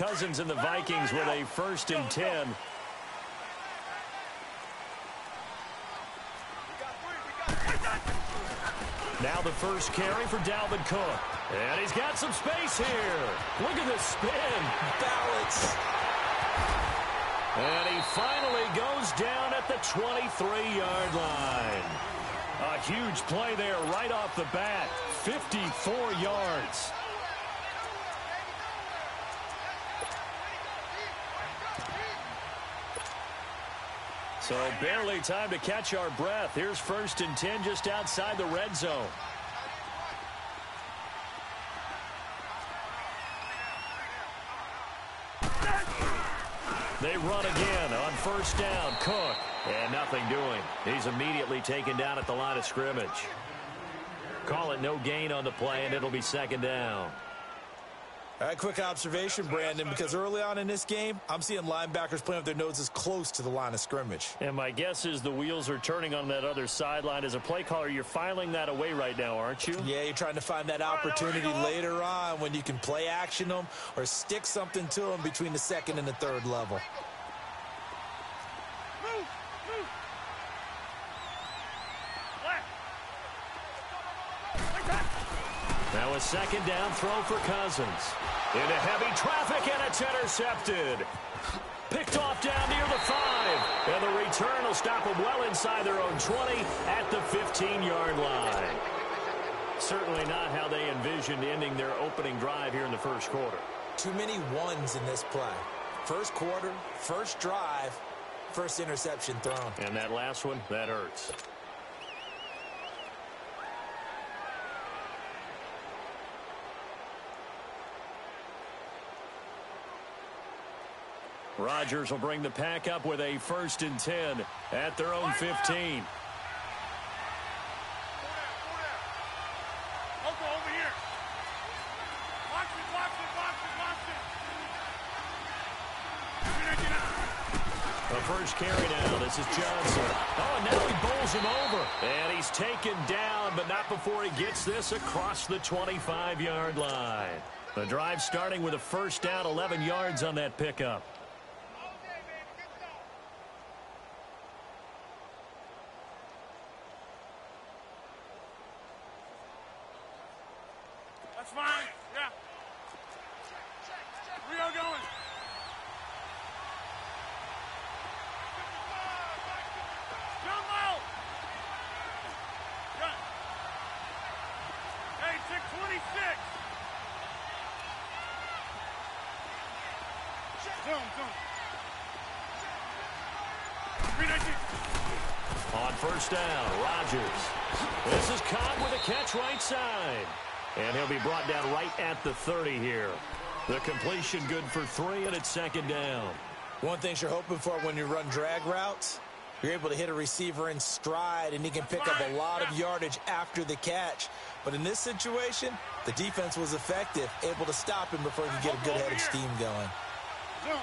Cousins and the Vikings with a 1st and 10. Now the first carry for Dalvin Cook. And he's got some space here. Look at the spin. Balance. And he finally goes down at the 23-yard line. A huge play there right off the bat. 54 yards. So barely time to catch our breath. Here's 1st and 10 just outside the red zone. They run again on 1st down. Cook. And nothing doing. He's immediately taken down at the line of scrimmage. Call it no gain on the play, and it'll be 2nd down. All right, quick observation, Brandon, because early on in this game, I'm seeing linebackers playing with their noses close to the line of scrimmage. And my guess is the wheels are turning on that other sideline. As a play caller, you're filing that away right now, aren't you? Yeah, you're trying to find that opportunity later on when you can play action them or stick something to them between the 2nd and the 3rd level. Now a 2nd down throw for Cousins. Into heavy traffic, and it's intercepted. Picked off down near the 5. And the return will stop them well inside their own 20 at the 15-yard line. Certainly not how they envisioned ending their opening drive here in the 1st quarter. Too many ones in this play. 1st quarter, 1st drive, 1st interception thrown. And that last one, that hurts. Rodgers will bring the pack up with a 1st and 10 at their own 15. The first carry now. This is Johnson. Oh, and now he bowls him over. And he's taken down, but not before he gets this across the 25-yard line. The drive starting with a 1st down, 11 yards on that pickup. That's fine. Yeah. We are going. Down low. Gun. Hey, 626. Zoom. 319. On 1st down, Rodgers. This is Cobb with a catch right side. And he'll be brought down right at the 30 here. The completion good for 3, and it's 2nd down. One thing you're hoping for when you run drag routes, you're able to hit a receiver in stride, and he can pick up a lot of yardage after the catch. But in this situation, the defense was effective, able to stop him before he could get a good head of steam going. Zoom.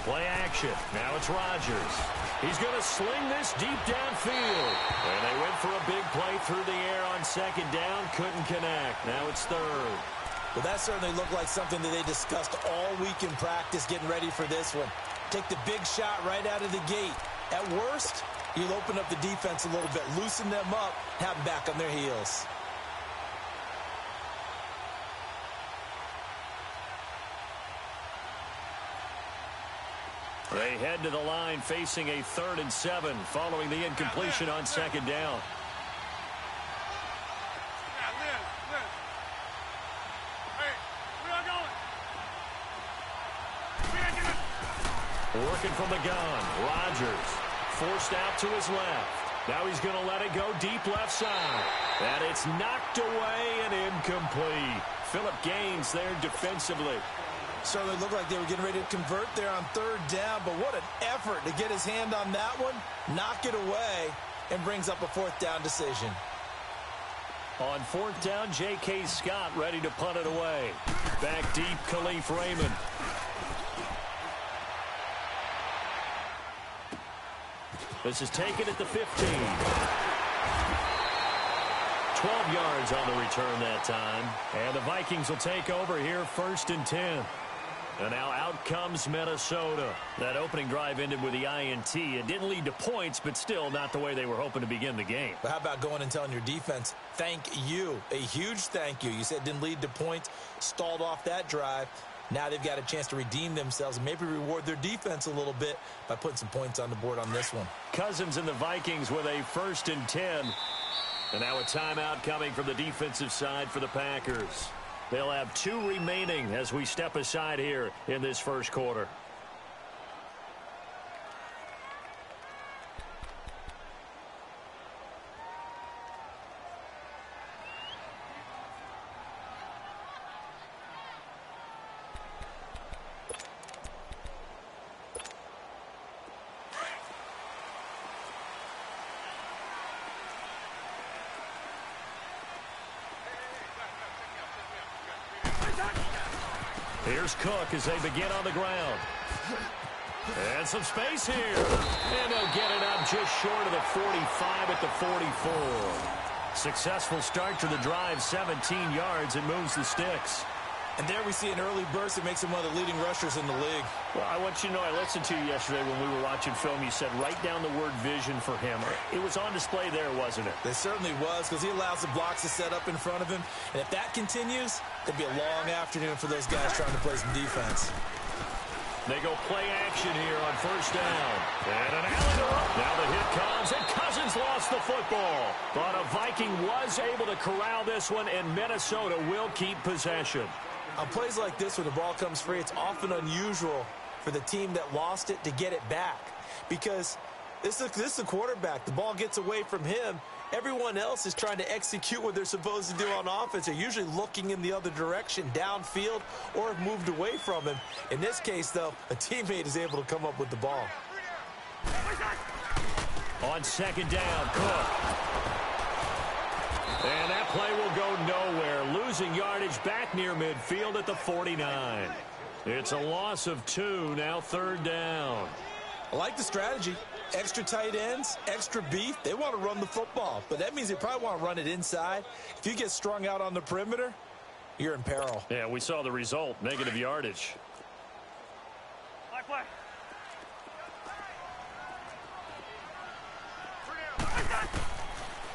Play action. Now it's Rodgers. He's going to sling this deep downfield. And they went for a big play through the air on 2nd down. Couldn't connect. Now it's 3rd. Well, that certainly looked like something that they discussed all week in practice getting ready for this one. Take the big shot right out of the gate. At worst, you'll open up the defense a little bit, loosen them up, have them back on their heels. They head to the line facing a 3rd and 7 following the incompletion on 2nd down. Hey, we are going. Working from the gun. Rodgers forced out to his left. Now he's going to let it go deep left side. And it's knocked away and incomplete. Phillip Gaines there defensively. Certainly looked like they were getting ready to convert there on 3rd down, but what an effort to get his hand on that one, knock it away, and brings up a 4th down decision. On 4th down, J.K. Scott ready to punt it away. Back deep, Khalif Raymond. This is taken at the 15. 12 yards on the return that time. And the Vikings will take over here 1st and 10. And now out comes Minnesota. That opening drive ended with the INT. It didn't lead to points, but still not the way they were hoping to begin the game. But how about going and telling your defense, thank you, a huge thank you. You said it didn't lead to points, stalled off that drive. Now they've got a chance to redeem themselves and maybe reward their defense a little bit by putting some points on the board on this one. Cousins and the Vikings with a 1st and 10. And now a timeout coming from the defensive side for the Packers. They'll have 2 remaining as we step aside here in this first quarter. Here's Cook as they begin on the ground. And some space here. And they'll get it up just short of the 45 at the 44. Successful start to the drive, 17 yards, and moves the sticks. And there we see an early burst that makes him one of the leading rushers in the league. Well, I want you to know, I listened to you yesterday when we were watching film. You said write down the word vision for him. It was on display there, wasn't it? It certainly was, because he allows the blocks to set up in front of him. And if that continues, it'll be a long afternoon for those guys trying to play some defense. They go play action here on 1st down. And an alley to run. Now the hit comes, and Cousins lost the football. But a Viking was able to corral this one, and Minnesota will keep possession. On plays like this, when the ball comes free, it's often unusual for the team that lost it to get it back. Because this is the quarterback. The ball gets away from him. Everyone else is trying to execute what they're supposed to do on offense. They're usually looking in the other direction, downfield, or have moved away from him. In this case, though, a teammate is able to come up with the ball. On 2nd down, Cook. And that play will go nowhere. Losing yardage back near midfield at the 49. It's a loss of 2, now 3rd down. I like the strategy. Extra tight ends, extra beef. They want to run the football, but that means they probably want to run it inside. If you get strung out on the perimeter, you're in peril. Yeah, we saw the result, negative yardage.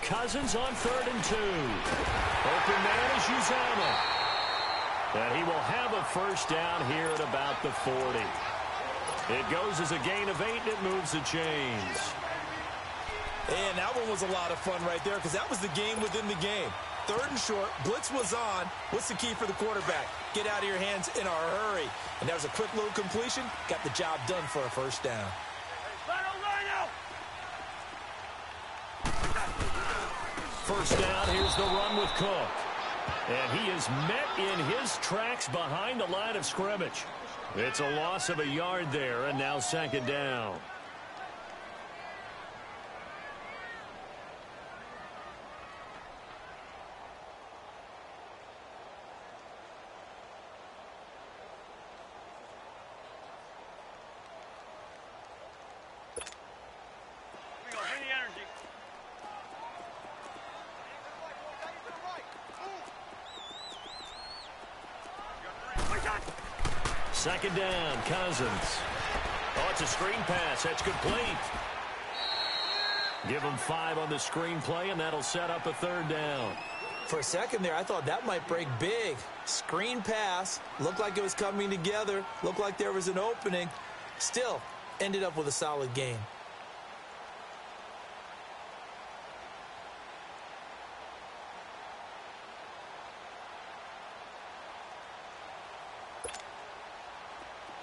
Cousins on 3rd and 2. Open man is Uzama. And he will have a 1st down here at about the 40. It goes as a gain of 8, and it moves the chains. And that one was a lot of fun right there, because that was the game within the game. 3rd and short, blitz was on. What's the key for the quarterback? Get out of your hands in a hurry. And that was a quick little completion. Got the job done for a 1st down. First down, here's the run with Cook. And he is met in his tracks behind the line of scrimmage. It's a loss of a yard there, and now 2nd down. Second down, Cousins. Oh, it's a screen pass. That's complete. Give him 5 on the screen play, and that'll set up a 3rd down. For a second there, I thought that might break big. Screen pass. Looked like it was coming together. Looked like there was an opening. Still, ended up with a solid game.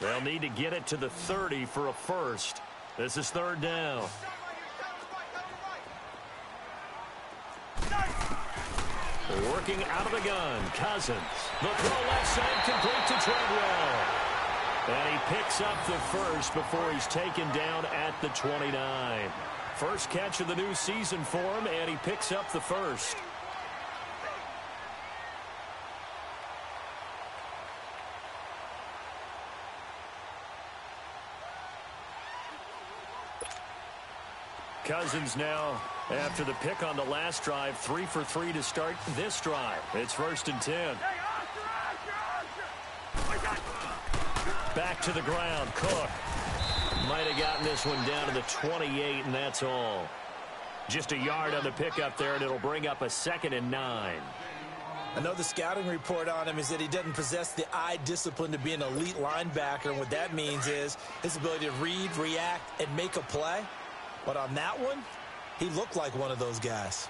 They'll need to get it to the 30 for a 1st. This is 3rd down. Working out of the gun, Cousins. The throw left side complete to Treadwell. And he picks up the 1st before he's taken down at the 29. First catch of the new season for him, and he picks up the 1st. Cousins now After the pick on the last drive, 3 for 3 to start this drive. It's 1st and 10. Back to the ground. Cook might have gotten this one down to the 28, and that's all. Just a yard on the pickup there, and it'll bring up a 2nd and 9. I know the scouting report on him is that he doesn't possess the eye discipline to be an elite linebacker, and what that means is his ability to read, react, and make a play. But on that one, he looked like one of those guys.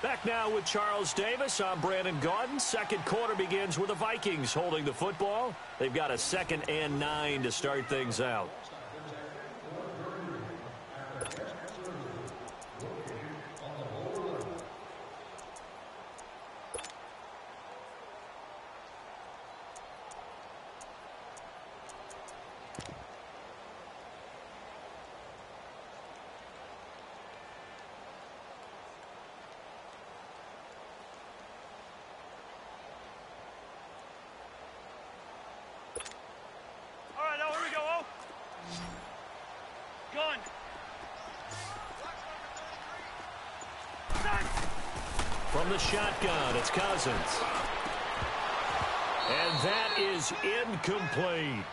Back now with Charles Davis. I'm Brandon Gaudin. Second quarter begins with the Vikings holding the football. They've got a 2nd and 9 to start things out. From the shotgun, it's Cousins. And that is incomplete.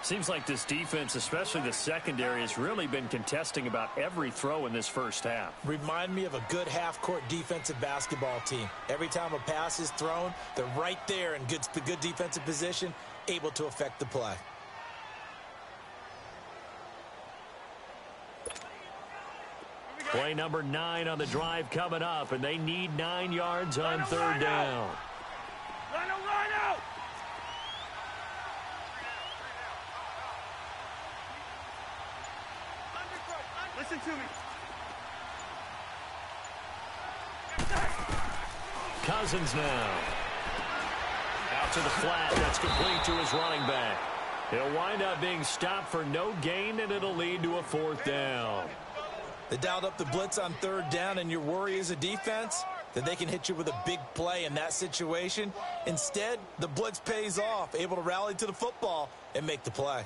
Seems like this defense, especially the secondary, has really been contesting about every throw in this first half. Remind me of a good half-court defensive basketball team. Every time a pass is thrown, they're right there in good defensive position, able to affect the play. Play number 9 on the drive coming up, and they need 9 yards on 3rd down. Rhino! Listen to me. Cousins now. Out to the flat. That's complete to his running back. He'll wind up being stopped for no gain, and it'll lead to a 4th down. They dialed up the blitz on 3rd down, and your worry as a defense that they can hit you with a big play in that situation. Instead, the blitz pays off, able to rally to the football and make the play.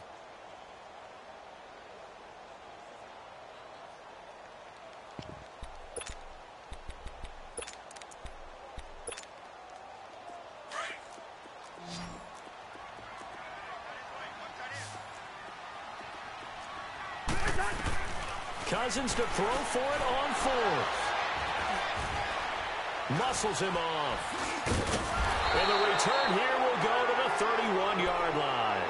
Cousins to throw for it on 4th. Muscles him off. And the return here will go to the 31-yard line.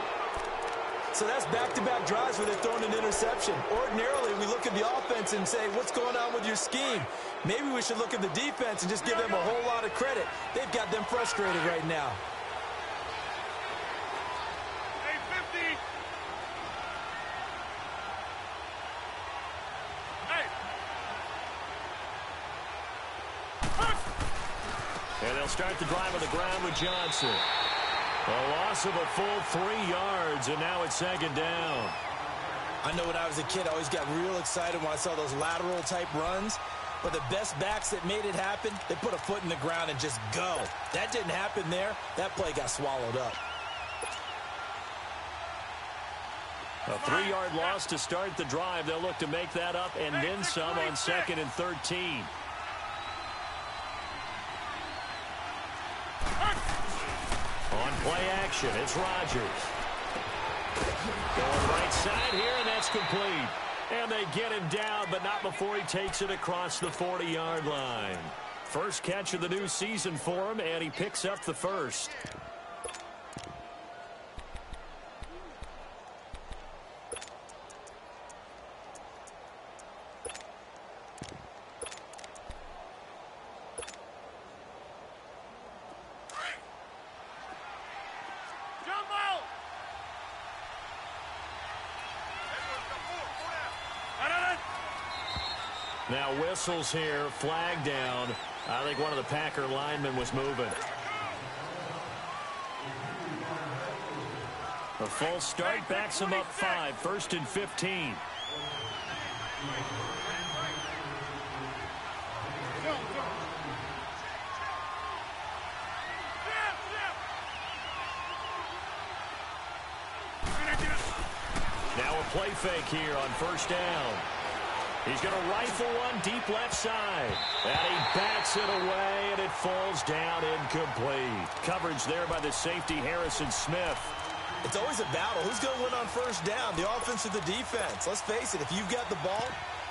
So that's back-to-back drives where they're throwing an interception. Ordinarily, we look at the offense and say, what's going on with your scheme? Maybe we should look at the defense and just give them a whole lot of credit. They've got them frustrated right now. And they'll start the drive on the ground with Johnson. A loss of a full 3 yards, and now it's 2nd down. I know when I was a kid, I always got real excited when I saw those lateral-type runs. But the best backs that made it happen, they put a foot in the ground and just go. That didn't happen there. That play got swallowed up. A 3-yard loss to start the drive. They'll look to make that up and then some on 2nd and 13. On play action, it's Rodgers. Going right side here, and that's complete. And they get him down, but not before he takes it across the 40-yard line. First catch of the new season for him, and he picks up the first. Now whistles here, flag down. I think one of the Packer linemen was moving. A false start backs him up 5, 1st and 15. play fake here on first down. He's going to rifle one deep left side. And he bats it away, and it falls down incomplete. Coverage there by the safety, Harrison Smith. It's always a battle. Who's going to win on first down, the offense or the defense? Let's face it, if you've got the ball,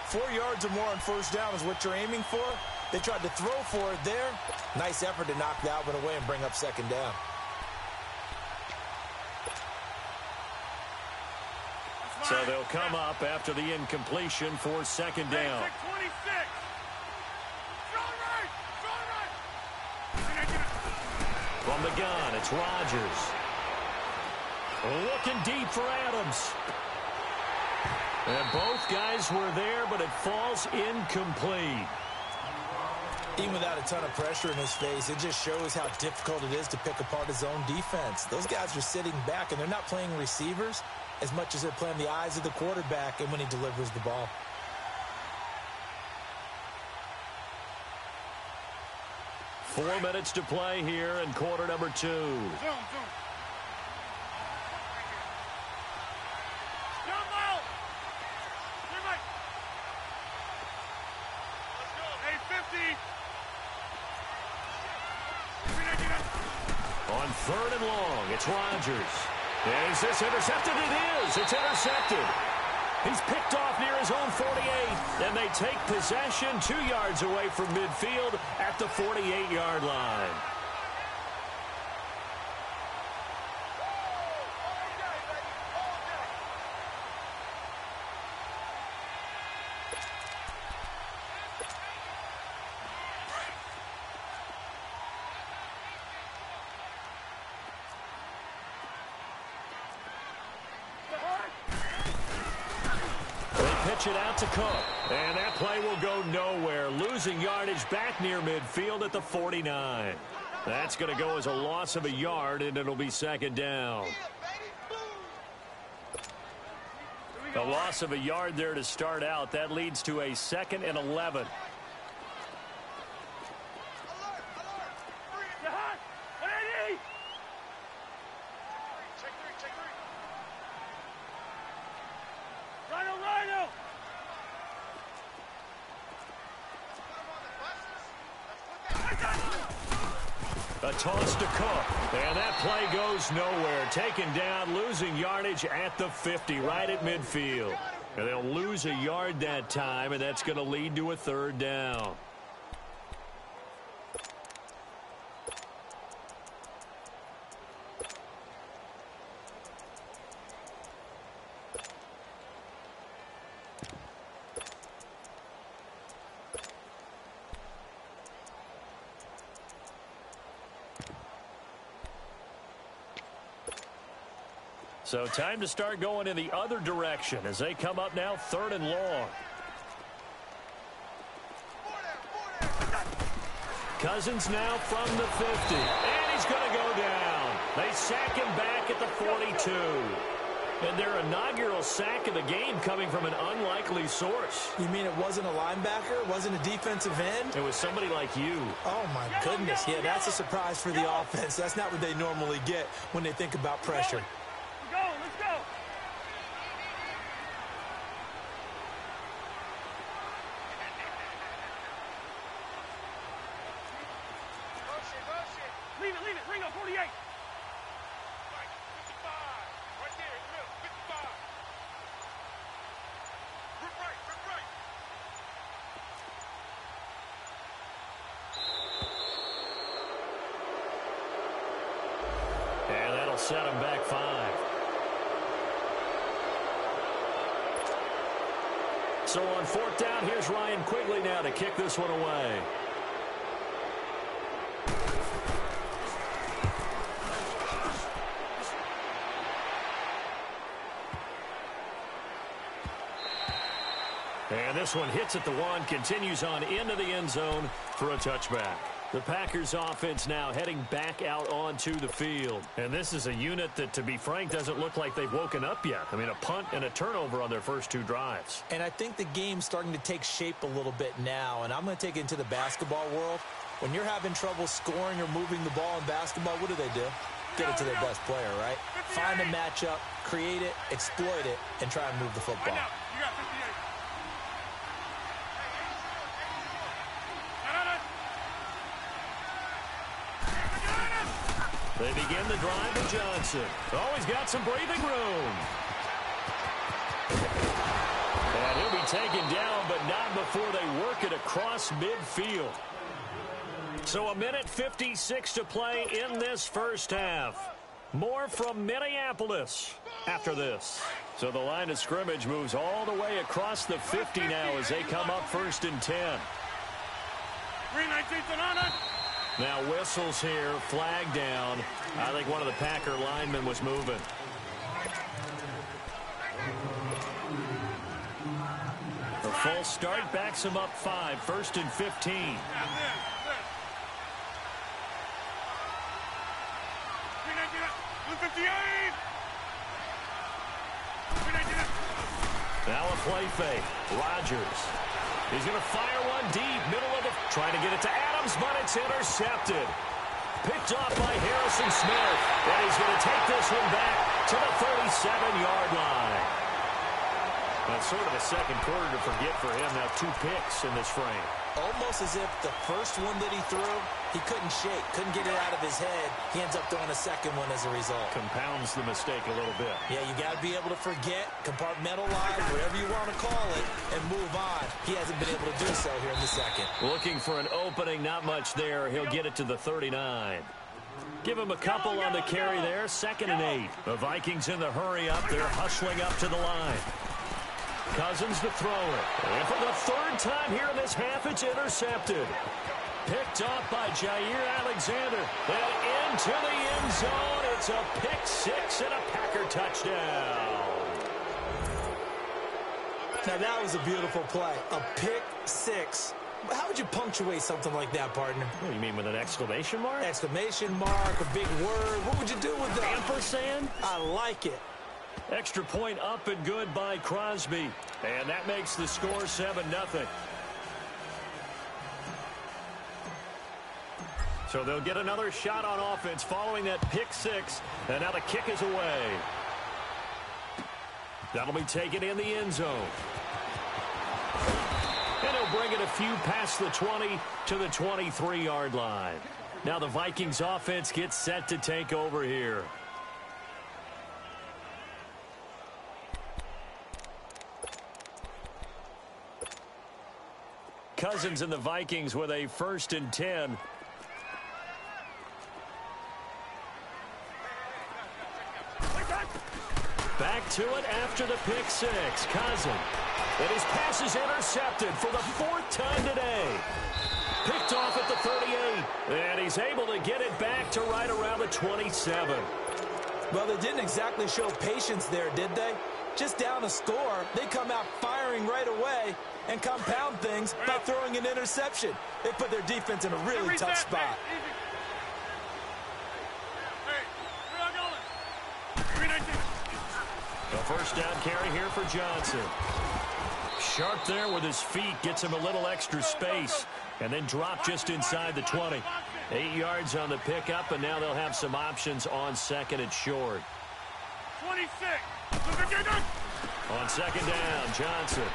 4 yards or more on first down is what you're aiming for. They tried to throw for it there. Nice effort to knock that one away and bring up second down. So they'll come up after the incompletion for second down. 26. From the gun, it's Rodgers. Looking deep for Adams. And both guys were there, but it falls incomplete. Even without a ton of pressure in his face, it just shows how difficult it is to pick apart his own defense. Those guys are sitting back, and they're not playing receivers as much as they're playing the eyes of the quarterback and when he delivers the ball. Four minutes to play here in quarter number 2. Zoom. On third and long, it's Rodgers. Is this intercepted? It is. It's intercepted. He's picked off near his own 48, and they take possession 2 yards away from midfield at the 48-yard line. Pitch it out to Cook. And that play will go nowhere. Losing yardage back near midfield at the 49. That's going to go as a loss of a yard, and it'll be second down. A loss of a yard there to start out. That leads to a 2nd and 11. A toss to Cook, and that play goes nowhere. Taken down, losing yardage at the 50, right at midfield. And they'll lose a yard that time, and that's going to lead to a third down. So time to start going in the other direction as they come up now 3rd and long. Cousins now from the 50. And he's going to go down. They sack him back at the 42. And their inaugural sack of the game coming from an unlikely source. You mean it wasn't a linebacker? It wasn't a defensive end? It was somebody like you. Oh, my goodness. Yeah, that's a surprise for the offense. That's not what they normally get when they think about pressure. Let's go. Leave it. Ringo, 48. Right, 55. Right there in the middle, 55. Rip right. And that'll set him back 5. So on 4th down, here's Ryan Quigley now to kick this one away. And this one hits at the 1, continues on into the end zone for a touchback. The Packers offense now heading back out onto the field. And this is a unit that, to be frank, doesn't look like they've woken up yet. I mean, a punt and a turnover on their first 2 drives. And I think the game's starting to take shape a little bit now. And I'm going to take it into the basketball world. When you're having trouble scoring or moving the ball in basketball, what do? get it to their best player, right? Find a matchup, create it, exploit it, and try and move the football. Right now, you got 58. They begin the drive with Johnson. Oh, he's got some breathing room. And he'll be taken down, but not before they work it across midfield. So 1:56 to play in this first half. More from Minneapolis after this. So the line of scrimmage moves all the way across the 50 now as they come up 1st and 10. 319 Sonana. Now whistles here, flag down. I think one of the Packer linemen was moving. The full start backs him up 5, 1st and 15. 358. Now a play fake. Rodgers. He's going to fire one deep, middle of the... Trying to get it to Adams, but it's intercepted. Picked off by Harrison Smith. And he's going to take this one back to the 37-yard line. That's sort of a second quarter to forget for him. Now 2 picks in this frame. Almost as if the first one that he threw, he couldn't shake, couldn't get it out of his head. He ends up throwing a second one as a result. Compounds the mistake a little bit. Yeah, you got to be able to forget, compartmentalize, whatever you want to call it, and move on. He hasn't been able to do so here in the second. Looking for an opening, not much there. He'll get it to the 39. Give him a couple on the carry there, 2nd and 8. The Vikings in the hurry up. They're hustling up to the line. Cousins to throw it. And for the 3rd time here in this half, it's intercepted. Picked off by Jair Alexander. And into the end zone. It's a pick 6 and a Packer touchdown. Now, that was a beautiful play. A pick 6. How would you punctuate something like that, partner? What do you mean, with an exclamation mark? Exclamation mark, a big word. What would you do with that? Ampersand? I like it. Extra point up and good by Crosby. And that makes the score 7-0. So they'll get another shot on offense following that pick 6. And now the kick is away. That'll be taken in the end zone. And he'll bring it a few past the 20 to the 23-yard line. Now the Vikings offense gets set to take over here. Cousins and the Vikings with a 1st and 10. Back to it after the pick 6. Cousins. And his pass is intercepted for the 4th time today. Picked off at the 38. And he's able to get it back to right around the 27. Well, they didn't exactly show patience there, did they? Just down a score, they come out firing right away and compound things by throwing an interception. They put their defense in a really tough spot. A 1st down carry here for Johnson. Sharp there with his feet, gets him a little extra space, and then drop just inside the 20. 8 yards on the pickup, and now they'll have some options on 2nd and short. 26. On 2nd down, Johnson.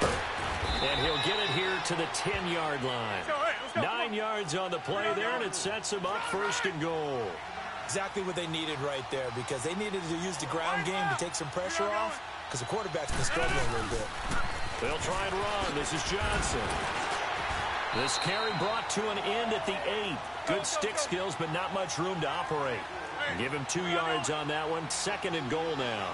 And he'll get it here to the 10-yard line. 9 yards on the play there, and it sets him up 1st and goal. Exactly what they needed right there, because they needed to use the ground game to take some pressure off, because the quarterback's been struggling a little bit. They'll try and run. This is Johnson. This carry brought to an end at the 8. Good stick skills, but not much room to operate. Give him 2 yards on that one. 2nd and goal now.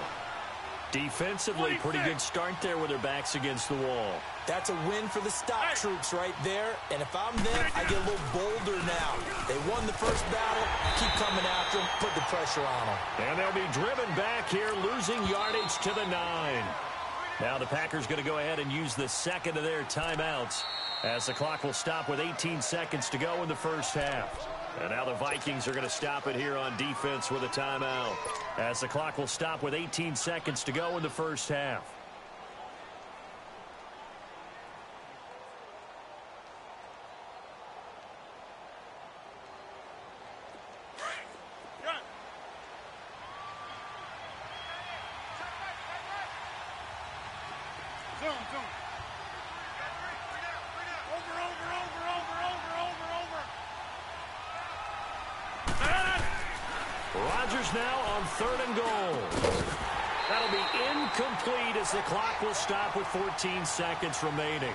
Defensively, pretty good start there with their backs against the wall. That's a win for the stop troops right there. And if I'm them, I get a little bolder now. They won the first battle. Keep coming after them. Put the pressure on them. And they'll be driven back here, losing yardage to the 9. Now the Packers going to go ahead and use the 2nd of their timeouts, as the clock will stop with 18 seconds to go in the first half. And now the Vikings are going to stop it here on defense with a timeout, as the clock will stop with 18 seconds to go in the first half. Zone. Rodgers now on 3rd and goal. That'll be incomplete as the clock will stop with 14 seconds remaining.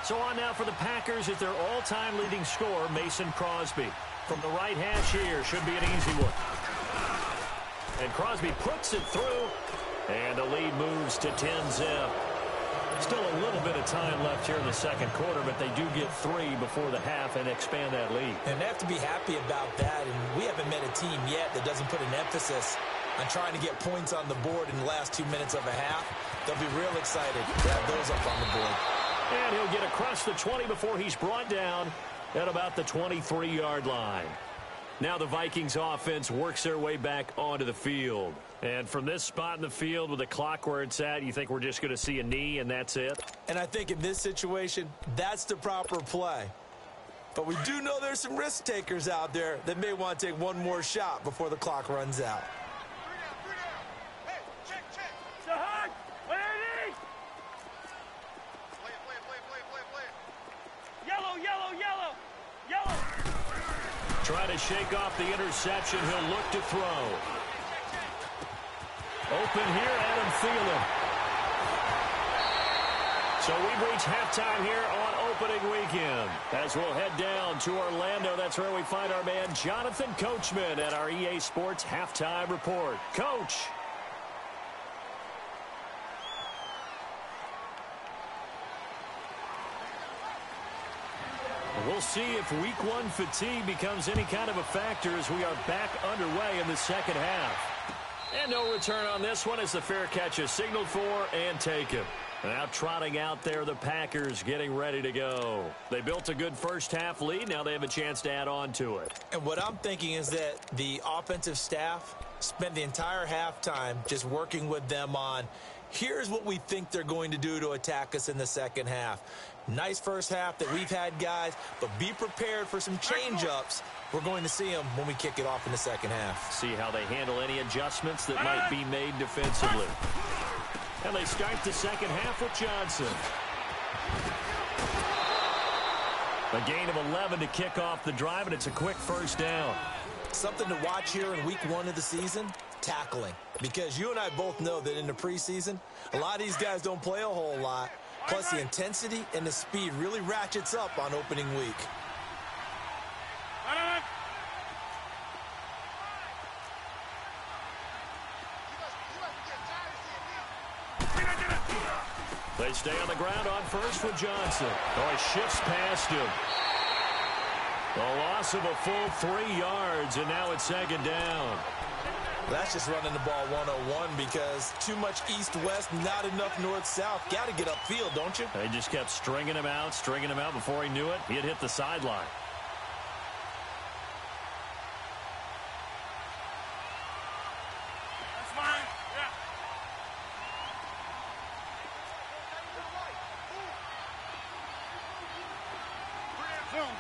So on now for the Packers is their all-time leading scorer, Mason Crosby. From the right hash here, should be an easy one. And Crosby puts it through, and the lead moves to 10-zip. Still a little bit of time left here in the second quarter, but they do get 3 before the half and expand that lead. And they have to be happy about that, and we haven't met a team yet that doesn't put an emphasis on trying to get points on the board in the last 2 minutes of a half. They'll be real excited to have those up on the board. And he'll get across the 20 before he's brought down at about the 23-yard line. Now the Vikings offense works their way back onto the field. And from this spot in the field with the clock where it's at, you think we're just going to see a knee and that's it? And I think in this situation, that's the proper play. But we do know there's some risk takers out there that may want to take one more shot before the clock runs out. Try to shake off the interception. He'll look to throw. Open here, Adam Thielen. So we've reached halftime here on opening weekend. As we'll head down to Orlando, that's where we find our man Jonathan Coachman at our EA Sports Halftime Report. Coach. We'll see if week 1 fatigue becomes any kind of a factor as we are back underway in the second half. And no return on this one as the fair catch is signaled for and taken. Now trotting out there, the Packers getting ready to go. They built a good first half lead. Now they have a chance to add on to it. And what I'm thinking is that the offensive staff spent the entire halftime just working with them on, here's what we think they're going to do to attack us in the second half. Nice first half that we've had, guys, but be prepared for some change-ups. We're going to see them when we kick it off in the second half. See how they handle any adjustments that might be made defensively. And they start the second half with Johnson. A gain of 11 to kick off the drive, and it's a quick first down. Something to watch here in week 1 of the season, tackling. Because you and I both know that in the preseason, a lot of these guys don't play a whole lot. Plus, the intensity and the speed really ratchets up on opening week. They stay on the ground on first with Johnson. Oh, he shifts past him. A loss of a full 3 yards, and now it's second down. That's just running the ball 101 because too much east-west, not enough north-south. Got to get upfield, don't you? They just kept stringing him out before he knew it. He had hit the sideline. That's fine. Yeah. Zone.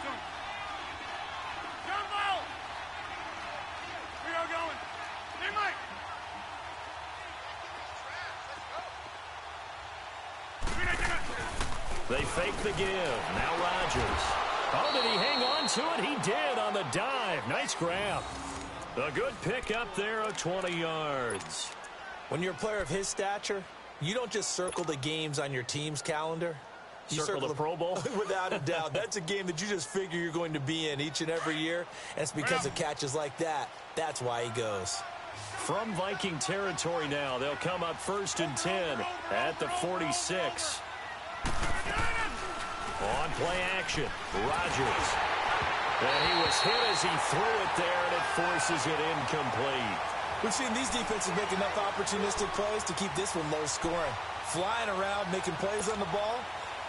Jumbo! We are going. Hey, Mike. They fake the give. Now Rodgers. Oh, did he hang on to it? He did on the dive. Nice grab. A good pick up there of 20 yards. When you're a player of his stature, you don't just circle the games on your team's calendar. You circle the Pro Bowl? Without a doubt. That's a game that you just figure you're going to be in each and every year. And it's because of catches like that. That's why he goes. From Viking territory now, they'll come up 1st and 10 at the 46. On play action, Rodgers. And he was hit as he threw it there, and it forces it incomplete. We've seen these defenses make enough opportunistic plays to keep this one low scoring. Flying around, making plays on the ball,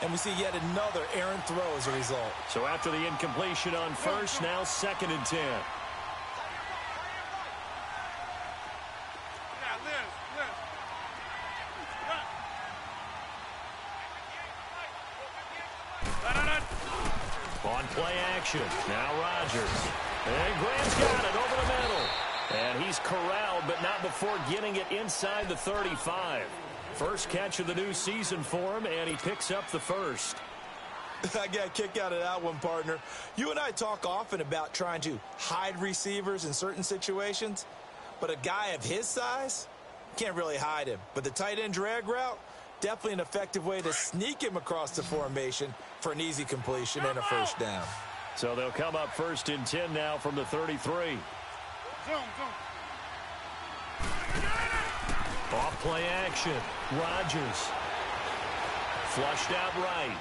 and we see yet another errant throw as a result. So after the incompletion on first, now 2nd and 10. On play action, now Rodgers. And Graham's got it over the middle. And he's corralled, but not before getting it inside the 35. First catch of the new season for him, and he picks up the first. I got a kick out of that one, partner. You and I talk often about trying to hide receivers in certain situations, but a guy of his size can't really hide him. But the tight end drag route, definitely an effective way to sneak him across the formation for an easy completion and a first down. So they'll come up first and 10 now from the 33. Off play action. Rodgers. Flushed out right.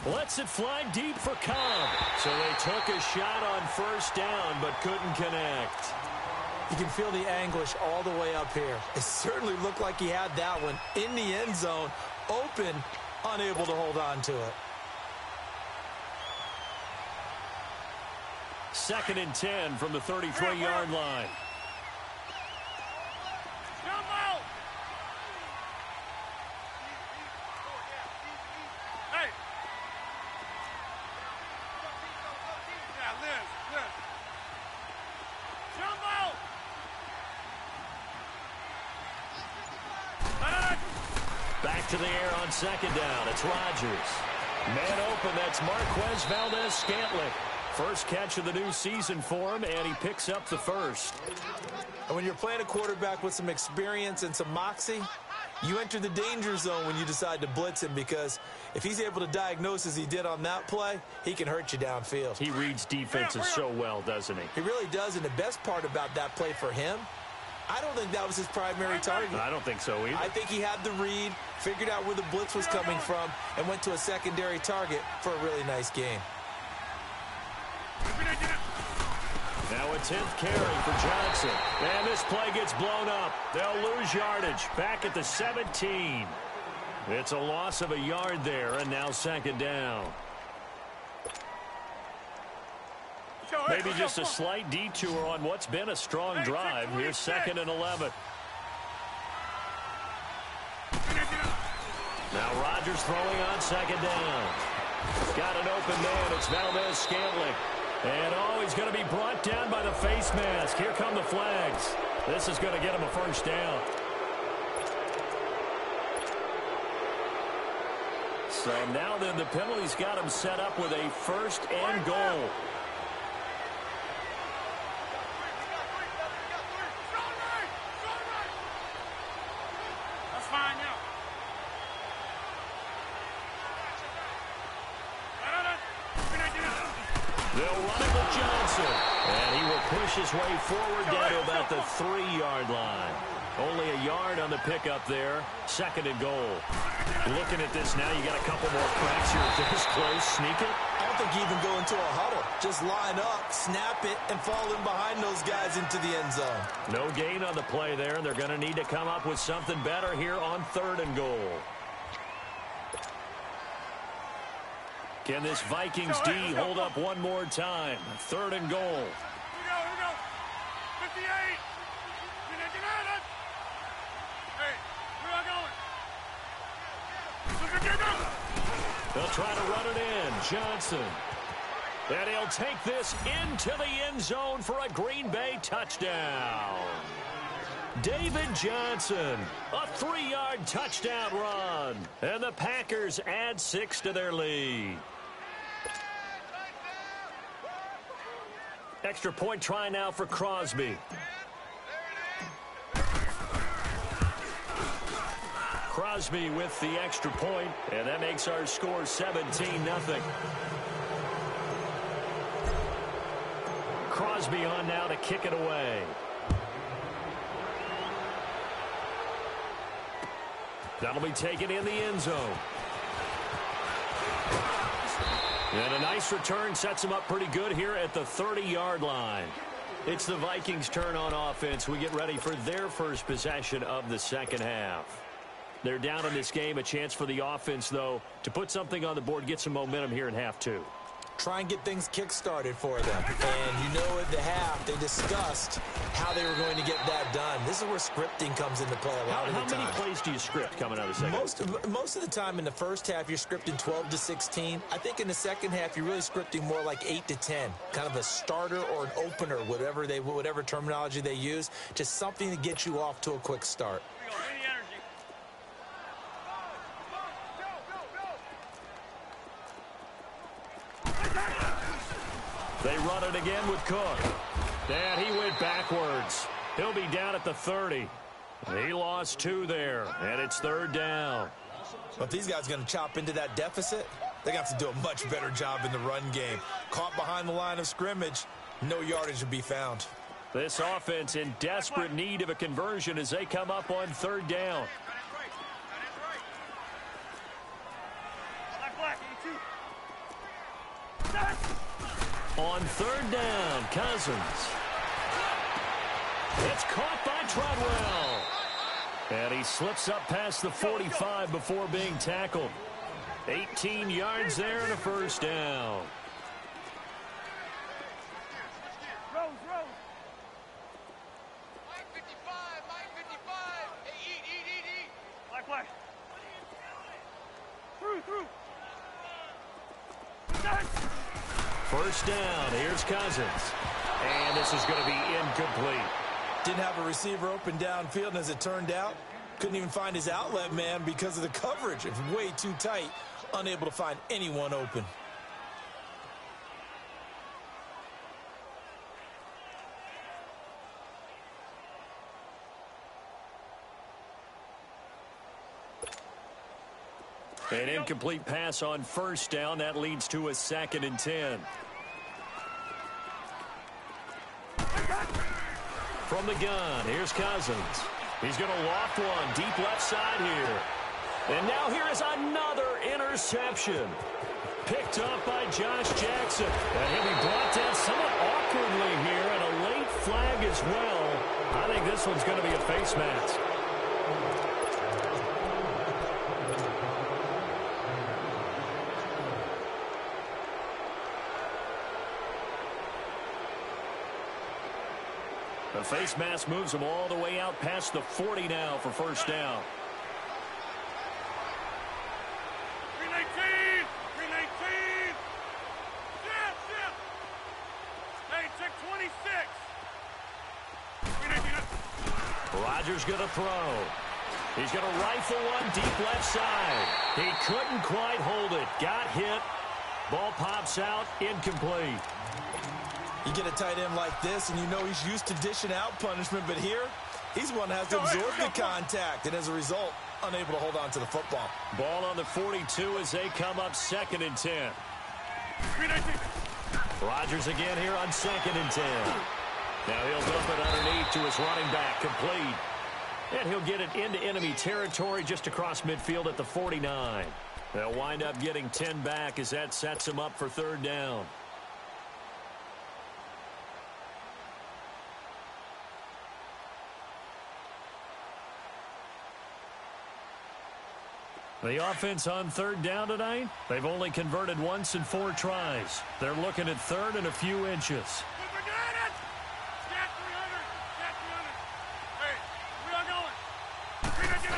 Lets it fly deep for Cobb. So they took a shot on first down but couldn't connect. You can feel the anguish all the way up here. It certainly looked like he had that one in the end zone, open, unable to hold on to it. Second and 10 from the 33-yard line. Back to the air on second down. It's Rodgers. Man open, that's Marquez Valdez-Scantling. First catch of the new season for him, and he picks up the first. And when you're playing a quarterback with some experience and some moxie, you enter the danger zone when you decide to blitz him, because if he's able to diagnose as he did on that play, he can hurt you downfield. He reads defenses so well, doesn't he? He really does, and the best part about that play for him, I don't think that was his primary target. I don't think so either. I think he had the read, figured out where the blitz was coming from, and went to a secondary target for a really nice game. Now a 10th carry for Johnson. And this play gets blown up. They'll lose yardage. Back at the 17. It's a loss of a yard there, and now second down. Maybe just a slight detour on what's been a strong drive. Here's second and 11. Now Rodgers throwing on second down. Got an open man. It's Valdez-Scantling. And, he's going to be brought down by the face mask. Here come the flags. This is going to get him a first down. So now then the penalty's got him set up with a first and goal. They'll run it with Johnson. And he will push his way forward down to about the 3-yard line. Only a yard on the pickup there. Second and goal. Looking at this now, you got a couple more cracks here. This close, sneak it. I don't think you even go into a huddle. Just line up, snap it, and fall in behind those guys into the end zone. No gain on the play there, and they're going to need to come up with something better here on third and goal. Can this Vikings D hold up one more time? Third and goal. Here we go. 58. Hey, we are going. They'll try to run it in. Johnson. And he'll take this into the end zone for a Green Bay touchdown. David Johnson, a 3-yard touchdown run. And the Packers add 6 to their lead. Extra point try now for Crosby. Crosby with the extra point, and that makes our score 17-0. Crosby on now to kick it away. That'll be taken in the end zone. And a nice return sets them up pretty good here at the 30-yard line. It's the Vikings' turn on offense. We get ready for their first possession of the second half. They're down in this game. A chance for the offense, though, to put something on the board, get some momentum here in half two. try and get things kick-started for them. And you know at the half, they discussed how they were going to get that done. This is where scripting comes into play a lot of the time. How many plays do you script coming out of the second? Most of the time in the first half, you're scripting 12 to 16. I think in the second half, you're really scripting more like 8 to 10, kind of a starter or an opener, whatever terminology they use, just something to get you off to a quick start. They run it again with Cook. And he went backwards. He'll be down at the 30. He lost 2 there, and it's third down. Well, if these guys are going to chop into that deficit, they got to do a much better job in the run game. Caught behind the line of scrimmage, no yardage to be found. This offense in desperate need of a conversion as they come up on third down. On third down, Cousins. It's caught by Treadwell. And he slips up past the 45 before being tackled. 18 yards there and a first down. First down, here's Cousins. And this is going to be incomplete. Didn't have a receiver open downfield, and as it turned out, couldn't even find his outlet man because of the coverage. It was way too tight, unable to find anyone open. An incomplete pass on first down. That leads to a 2nd and 10. From the gun, here's Cousins. He's going to loft one deep left side here. And now here is another interception. Picked up by Josh Jackson. And he'll be brought down somewhat awkwardly here, and a late flag as well. I think this one's going to be a face mask. The face mask moves him all the way out past the 40 now for first down. 319! 319! Shift! Hey, check 26! 319! Rodgers going to throw. He's going to rifle one deep left side. He couldn't quite hold it. Got hit. Ball pops out. Incomplete. You get a tight end like this, and you know he's used to dishing out punishment, but here, he's one that has to absorb the contact, and as a result, unable to hold on to the football. Ball on the 42 as they come up 2nd and 10. 319! Rodgers again here on 2nd and 10. Now he'll dump it underneath to his running back, complete. And he'll get it into enemy territory just across midfield at the 49. They'll wind up getting 10 back as that sets him up for third down. The offense on third down tonight, they've only converted once in 4 tries. They're looking at third and a few inches. We're doing it! Cat 300! Cat 300! Hey, we are going! 319!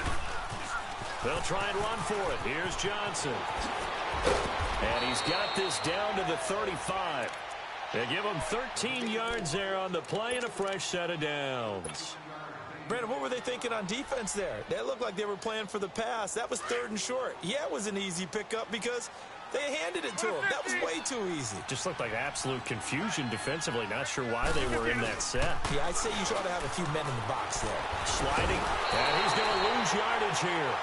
They'll try and run for it. Here's Johnson. And he's got this down to the 35. They give him 13 yards there on the play and a fresh set of downs. Brandon, what were they thinking on defense there? They looked like they were playing for the pass. That was 3rd and short. Yeah, it was an easy pickup because they handed it to him. That was way too easy. Just looked like absolute confusion defensively. Not sure why they were in that set. Yeah, I'd say you ought to have a few men in the box there. Sliding, and he's going to lose yardage here.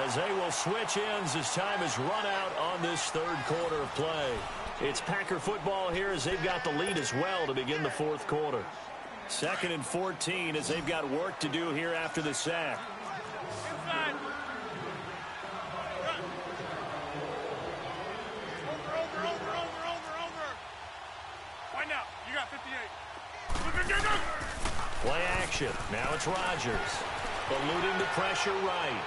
As they will switch ends as time is run out on this third quarter of play. It's Packer football here as they've got the lead as well to begin the fourth quarter. 2nd and 14 as they've got work to do here after the sack. Inside! Over! Find out. You got 58. Play action. Now it's Rodgers. Eluding the pressure right.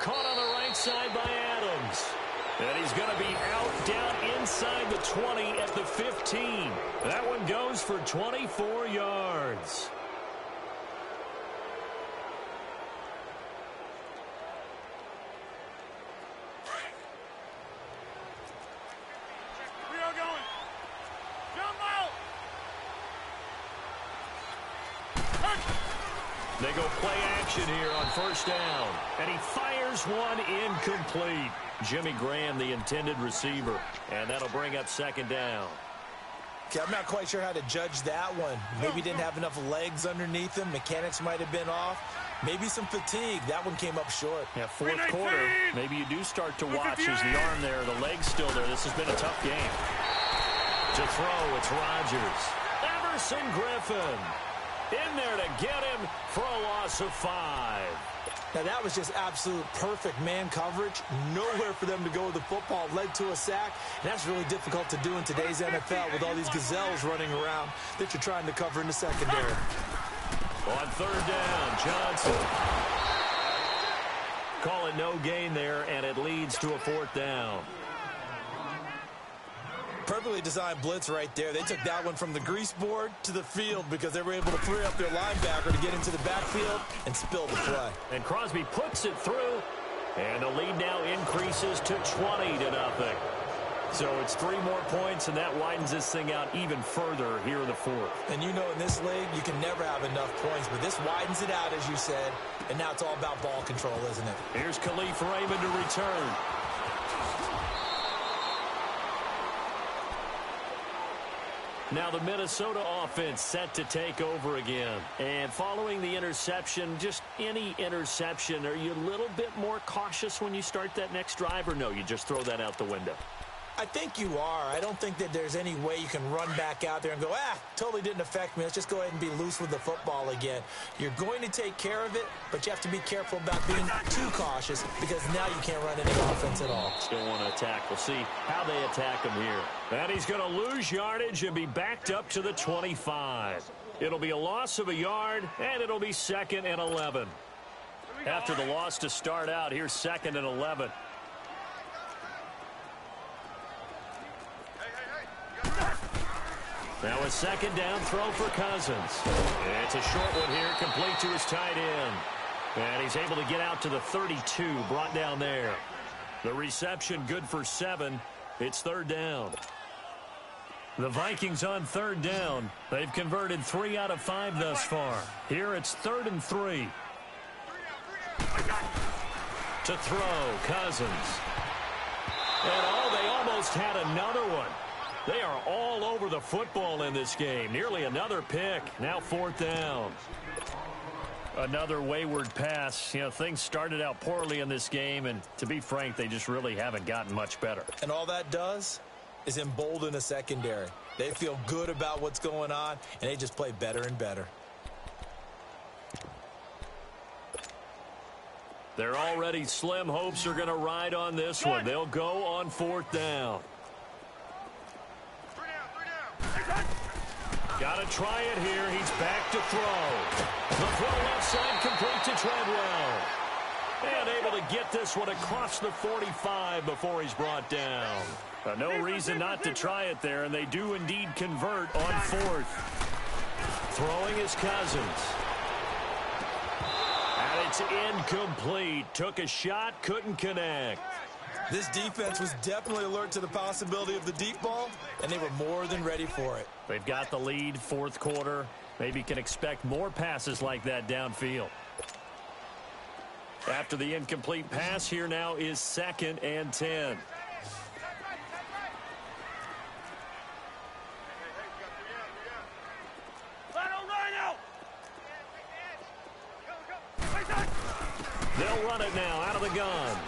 Caught on the right side by Adams. And he's going to be out down inside the 20 at the 15. That one goes for 24 yards. We are going. Jump out. They go play action here on first down. And he fires one incomplete. Jimmy Graham, the intended receiver. And that'll bring up second down. Okay, I'm not quite sure how to judge that one. Maybe didn't have enough legs underneath him. Mechanics might have been off. Maybe some fatigue. That one came up short. Yeah, fourth quarter. Maybe you do start to watch as the arm there, the leg's still there. This has been a tough game. To throw, it's Rodgers. Everson Griffin in there to get him for a loss of 5. Now, that was just absolute perfect man coverage. Nowhere for them to go with the football. Led to a sack. And that's really difficult to do in today's NFL with all these gazelles running around that you're trying to cover in the secondary. On third down, Johnson. Call it no gain there, and it leads to a fourth down. Perfectly designed blitz right there. They took that one from the grease board to the field because they were able to free up their linebacker to get into the backfield and spill the play. And Crosby puts it through, and the lead now increases to 20-0. So it's 3 more points, and that widens this thing out even further here in the fourth. And you know in this league, you can never have enough points, but this widens it out, as you said, and now it's all about ball control, isn't it? Here's Khalif Raymond to return. Now the Minnesota offense set to take over again. And following the interception, just any interception, are you a little bit more cautious when you start that next drive, or no, you just throw that out the window? I think you are. I don't think that there's any way you can run back out there and go, totally didn't affect me. Let's just go ahead and be loose with the football again. You're going to take care of it, but you have to be careful about being too cautious because now you can't run any offense at all. Still want to attack. We'll see how they attack him here. And he's going to lose yardage and be backed up to the 25. It'll be a loss of a yard, and it'll be 2nd and 11. After the loss to start out, here's 2nd and 11. Now a second down throw for Cousins. It's a short one here, complete to his tight end. And he's able to get out to the 32, brought down there. The reception good for 7. It's 3rd down. The Vikings on 3rd down. They've converted 3 out of 5 thus far. Here it's 3rd and 3. To throw, Cousins. And they almost had another one. They are all over the football in this game. Nearly another pick. Now 4th down. Another wayward pass. You know, things started out poorly in this game, and to be frank, they just really haven't gotten much better. And all that does is embolden a secondary. They feel good about what's going on, and they just play better and better. They're already slim hopes are going to ride on this one. They'll go on 4th down. Got to try it here. He's back to throw. The throw left side complete to Treadwell. And able to get this one across the 45 before he's brought down. No reason not to try it there, and they do indeed convert on 4th. Throwing is Cousins. And it's incomplete. Took a shot, couldn't connect. This defense was definitely alert to the possibility of the deep ball, and they were more than ready for it. They've got the lead, 4th quarter. Maybe can expect more passes like that downfield. After the incomplete pass, here now is 2nd and 10. They'll run it now out of the gun.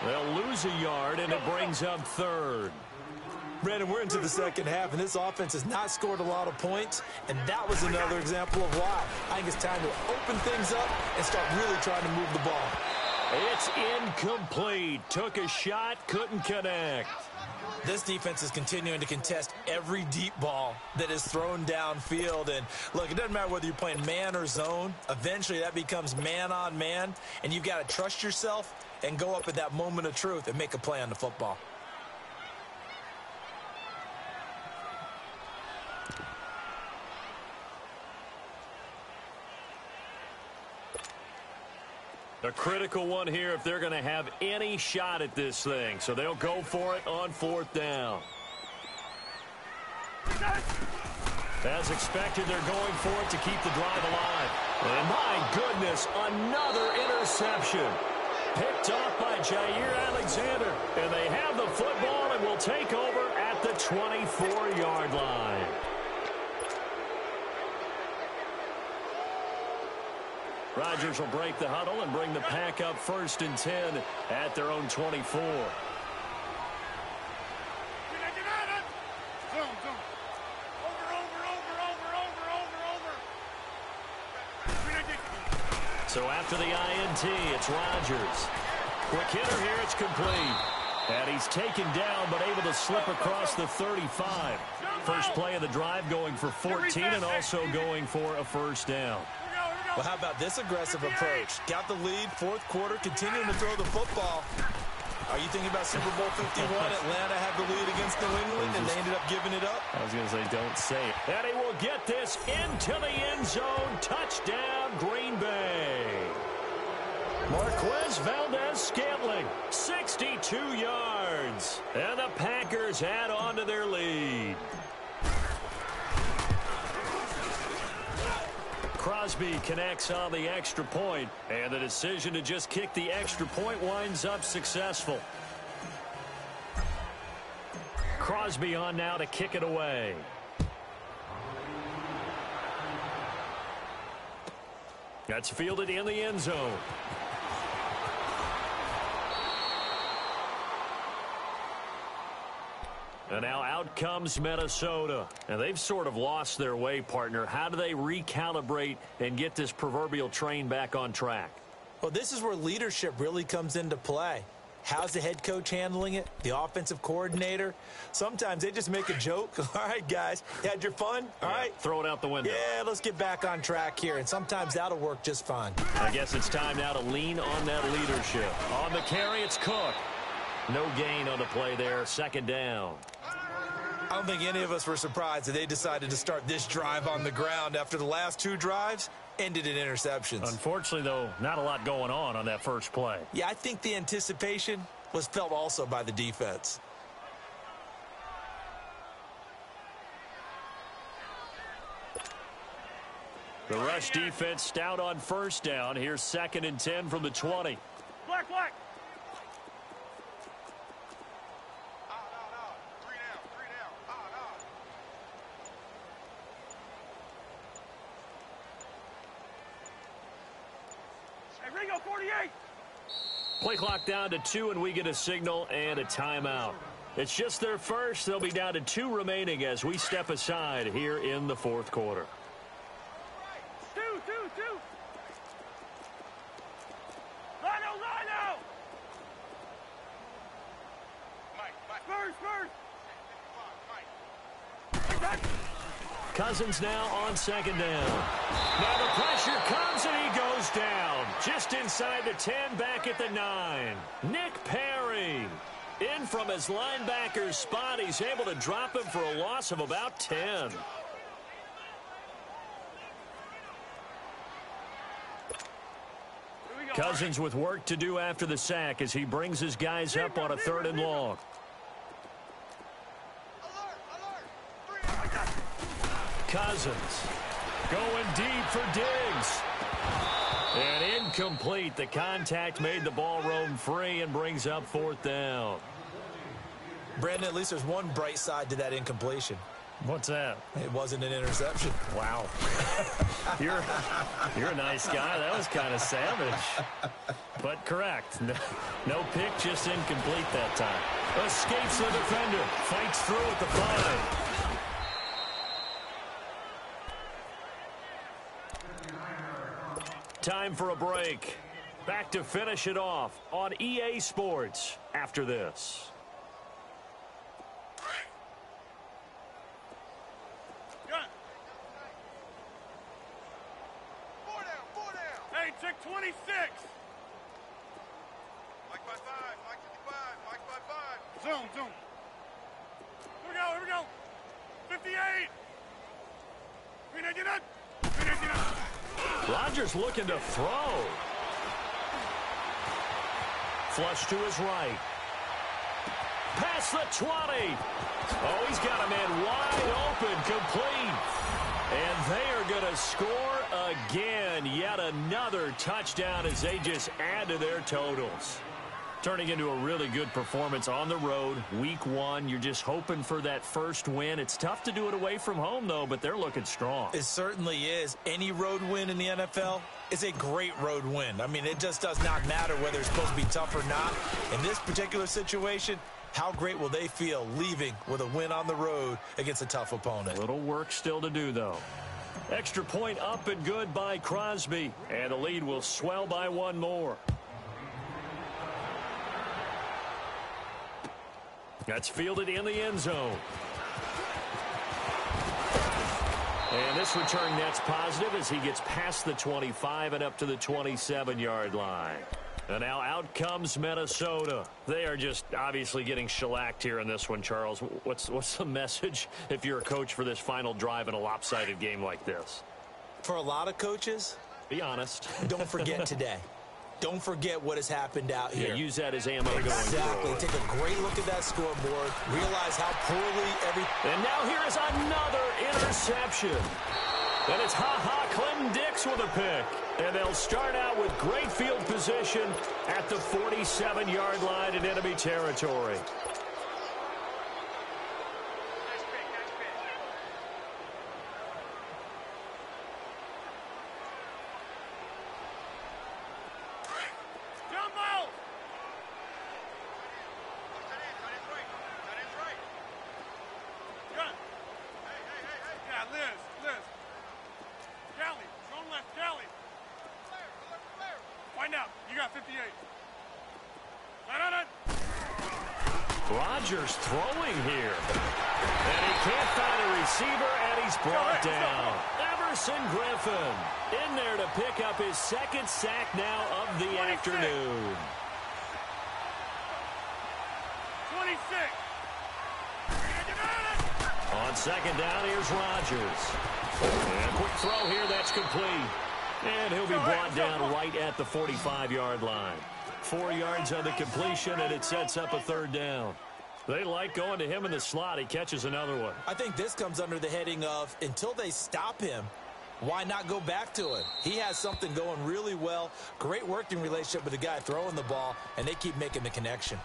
They'll lose a yard, and it brings up 3rd. Brandon, we're into the second half, and this offense has not scored a lot of points, and that was another example of why. I think it's time to open things up and start really trying to move the ball. It's incomplete. Took a shot, couldn't connect. This defense is continuing to contest every deep ball that is thrown downfield. And, look, it doesn't matter whether you're playing man or zone. Eventually, that becomes man-on-man, and you've got to trust yourself and go up at that moment of truth and make a play on the football. A critical one here if they're going to have any shot at this thing. So they'll go for it on 4th down. As expected, they're going for it to keep the drive alive. And my goodness, another interception. Picked off by Jair Alexander. And they have the football and will take over at the 24-yard line. Rodgers will break the huddle and bring the pack up 1st and 10 at their own 24. So after the INT, it's Rodgers. Quick hitter here, it's complete. And he's taken down but able to slip across the 35. First play of the drive going for 14 and also going for a 1st down. Well, how about this aggressive approach? Got the lead, 4th quarter, continuing to throw the football. Are you thinking about Super Bowl 51? Atlanta had the lead against New England, and they ended up giving it up? I was going to say, don't say it. And he will get this into the end zone. Touchdown, Green Bay. Marquez Valdez-Scantling, 62 yards. And the Packers add on to their lead. Crosby connects on the extra point, and the decision to just kick the extra point winds up successful. Crosby on now to kick it away. That's fielded in the end zone. And now out comes Minnesota. And they've sort of lost their way, partner. How do they recalibrate and get this proverbial train back on track? Well, this is where leadership really comes into play. How's the head coach handling it? The offensive coordinator? Sometimes they just make a joke. All right, guys, you had your fun? All right. Throw it out the window. Yeah, let's get back on track here. And sometimes that'll work just fine. I guess it's time now to lean on that leadership. On the carry, it's Cook. No gain on the play there. 2nd down. I don't think any of us were surprised that they decided to start this drive on the ground after the last 2 drives ended in interceptions. Unfortunately, though, not a lot going on that first play. Yeah, I think the anticipation was felt also by the defense. The rush defense stout on 1st down. Here's 2nd and 10 from the 20. Black. Ringo, 48. Play clock down to 2, and we get a signal and a timeout. It's just their first. They'll be down to 2 remaining as we step aside here in the 4th quarter. 2. Lino. Spurs. Cousins now on 2nd down. Now the pressure comes and he goes down. Just inside the 10, back at the 9. Nick Perry in from his linebacker's spot. He's able to drop him for a loss of about 10. Cousins with work to do after the sack as he brings his guys up on a 3rd and long. Cousins going deep for Diggs. And incomplete. The contact made the ball roam free and brings up 4th down. Brandon, at least there's one bright side to that incompletion. What's that? It wasn't an interception. Wow. You're a nice guy. That was kind of savage. But correct. No pick, just incomplete that time. Escapes the defender. Fights through at the 5. Time for a break. Back to finish it off on EA Sports after this. Mike 26. Mike by 5, Mike 55, Mike by 5. Zoom. Here we go. 58. Green 89. Rodgers looking to throw. Flush to his right. Past the 20. Oh, he's got a man wide open, complete. And they are going to score again. Yet another touchdown as they just add to their totals. Turning into a really good performance on the road. Week 1, you're just hoping for that first win. It's tough to do it away from home, though, but they're looking strong. It certainly is. Any road win in the NFL is a great road win. I mean, it just does not matter whether it's supposed to be tough or not. In this particular situation, how great will they feel leaving with a win on the road against a tough opponent? A little work still to do, though. Extra point up and good by Crosby. And the lead will swell by one more. That's fielded in the end zone. And this return net's positive as he gets past the 25 and up to the 27-yard line. And now out comes Minnesota. They are just obviously getting shellacked here in this one, Charles. What's the message if you're a coach for this final drive in a lopsided game like this? For a lot of coaches, be honest. Don't forget today. Don't forget what has happened out here. Yeah, use that as ammo going Exactly. forward. Take a great look at that scoreboard. Realize how poorly And now here is another interception. And it's Clinton Dix with a pick. And they'll start out with great field position at the 47-yard line in enemy territory. Rodgers throwing here. And he can't find a receiver, and he's brought down. Everson Griffin in there to pick up his second sack now of the afternoon. 26. On second down, here's Rodgers. And a quick throw here, that's complete. And he'll be brought down right at the 45-yard line. 4 yards on the completion, and it sets up a third down. They like going to him in the slot. He catches another one. I think this comes under the heading of until they stop him, why not go back to it? He has something going really well. Great working relationship with the guy throwing the ball, and they keep making the connection.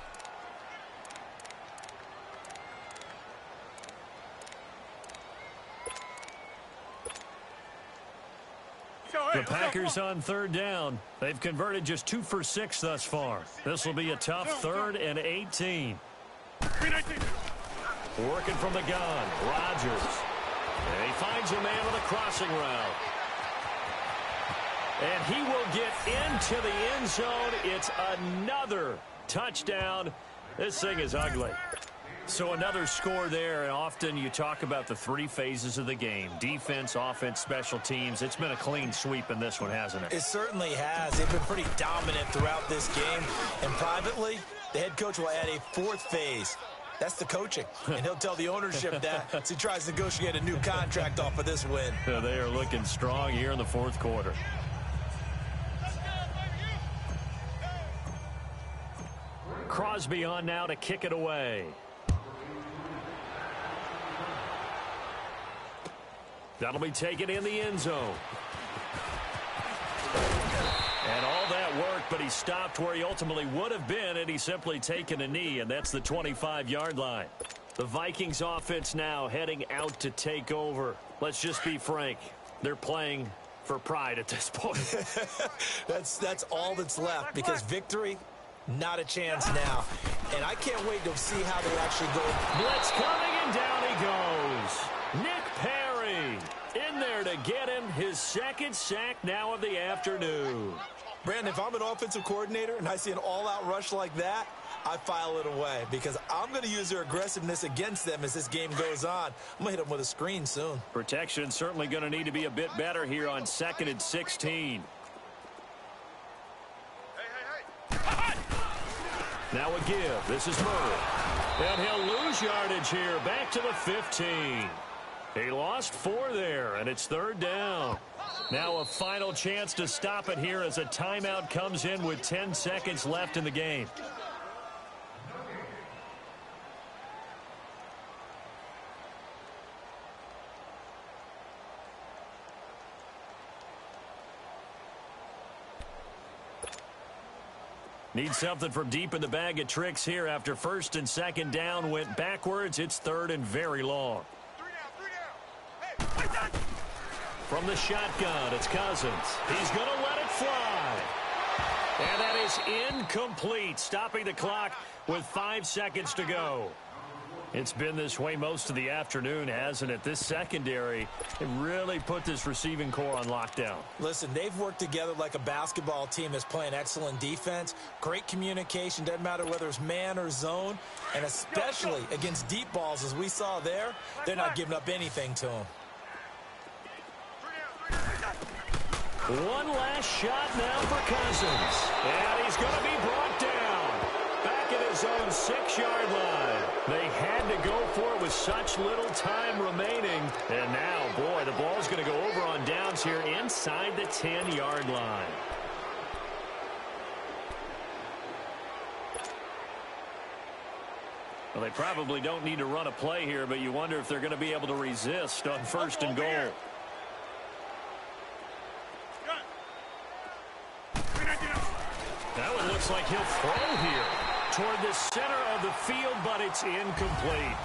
The Packers on third down. They've converted just 2 for 6 thus far. This will be a tough 3rd and 18. Working from the gun, Rodgers. And he finds a man with a crossing route. And he will get into the end zone. It's another touchdown. This thing is ugly. So another score there, and often you talk about the 3 phases of the game. Defense, offense, special teams. It's been a clean sweep in this one, hasn't it? It certainly has. They've been pretty dominant throughout this game. And privately, the head coach will add a 4th phase. That's the coaching. And he'll tell the ownership that as he tries to negotiate a new contract off of this win. They are looking strong here in the 4th quarter. Crosby on now to kick it away. That'll be taken in the end zone. And all that worked, but he stopped where he ultimately would have been, and he's simply taken a knee, and that's the 25-yard line. The Vikings offense now heading out to take over. Let's just be frank. They're playing for pride at this point. That's all that's left, because victory, not a chance now. And I can't wait to see how they actually go. Blitz coming, and down he goes. Nick Perry in there to get him his second sack now of the afternoon. Brandon, if I'm an offensive coordinator and I see an all-out rush like that, I file it away because I'm going to use their aggressiveness against them as this game goes on. I'm going to hit them with a screen soon. Protection certainly going to need to be a bit better here on 2nd and 16. Now a give. This is Murray. And he'll lose yardage here. Back to the 15. He lost 4 there, and it's 3rd down. Now a final chance to stop it here as a timeout comes in with 10 seconds left in the game. Need something from deep in the bag of tricks here after 1st and 2nd down went backwards. It's 3rd and very long. 3 down. Hey, From the shotgun, it's Cousins. He's going to let it fly. And that is incomplete, stopping the clock with 5 seconds to go. It's been this way most of the afternoon, hasn't it? This secondary, it really put this receiving core on lockdown. Listen, they've worked together like a basketball team that's playing excellent defense. Great communication, doesn't matter whether it's man or zone. And especially against deep balls, as we saw there, they're not giving up anything to them. One last shot now for Cousins. And he's going to be brought down. Back at his own 6-yard line. They had to go for it with such little time remaining. And now, boy, the ball's going to go over on downs here inside the 10-yard line. Well, they probably don't need to run a play here, but you wonder if they're going to be able to resist on 1st and goal. That one looks like he'll throw here toward the center of the field, but it's incomplete.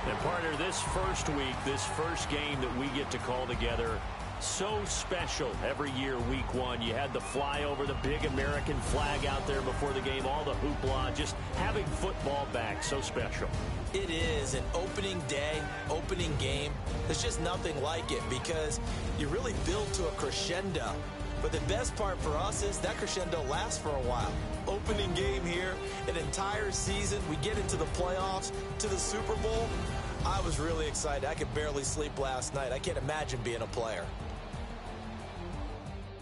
And partner, this first week, this first game that we get to call together, so special every year, week 1. You had the flyover, the big American flag out there before the game, all the hoopla, just having football back, so special. It is an opening day, opening game. There's just nothing like it because you really build to a crescendo. But the best part for us is that crescendo lasts for a while. Opening game here, an entire season. We get into the playoffs, to the Super Bowl. I was really excited. I could barely sleep last night. I can't imagine being a player.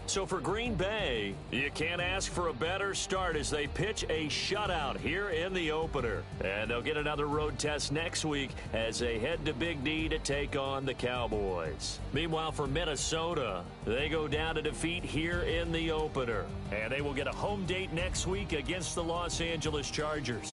So for Green Bay, you can't ask for a better start as they pitch a shutout here in the opener. And they'll get another road test next week as they head to Big D to take on the Cowboys. Meanwhile, for Minnesota, they go down to defeat here in the opener. And they will get a home date next week against the Los Angeles Chargers.